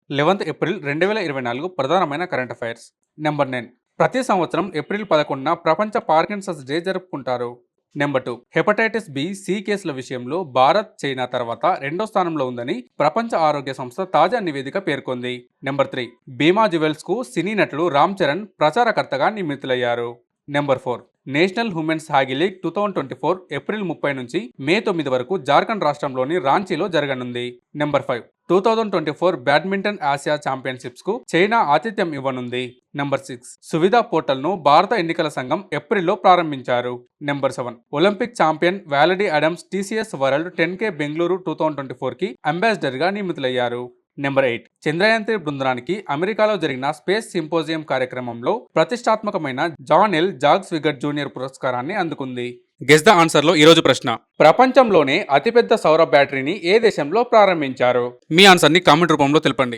11th April 2024 ప్రధానమైన current affairs. Number 9. ప్రతి సంవత్సరం ఏప్రిల్ 11న ప్రపంచ పార్కిన్సన్స్ డే జరుపుకుంటారు. నెంబర్ 2. హెపటైటిస్ బి, సి కేసుల విషయంలో భారత్, చైనా తర్వాత రెండో స్థానంలో ఉందని ప్రపంచ ఆరోగ్య సంస్థ తాజా నివేదిక పేర్కొంది. నెంబర్ 3. భీమా జ్యువెల్స్ కు సినీ నటుడు రామ్ చరణ్ ప్రచారకర్తగా నియమితులయ్యారు. Number 4. National women's hockey league 2024 April 30 నుంచి మే 9 వరకు జార్ఖండ్ రాష్ట్రంలోని రాంచీలో జరగనుంది. నెంబర్ 5. 2024 బ్యాడ్మింటన్ ఆసియా ఛాంపియన్షిప్స్ కు చైనా ఆతిథ్యం ఇవ్వనుంది. నెంబర్ 6. సువిధా పోర్టల్ ను భారత ఎన్నికల సంఘం ఏప్రిల్లో ప్రారంభించారు. Number 7. Olympic champion Valerie Adams TCS world 10K Bengaluru 2024 కి అంబాసిడర్ గా నియమితులయ్యారు. నెంబర్ 8. చంద్రయాన్-3 బృందానికి అమెరికాలో జరిగిన స్పేస్ సింపోజియం కార్యక్రమంలో ప్రతిష్టాత్మకమైన జాన్ ఎల్ జాగ్స్ విగట్ జూనియర్ పురస్కారాన్ని అందుకుంది. గెస్ ద ఆన్సర్ లో ఈరోజు ప్రశ్న: ప్రపంచంలోనే అతిపెద్ద సౌర బ్యాటరీని ఏ దేశంలో ప్రారంభించారు? మీ ఆన్సర్ ని కామెంట్ రూపంలో తెలపండి.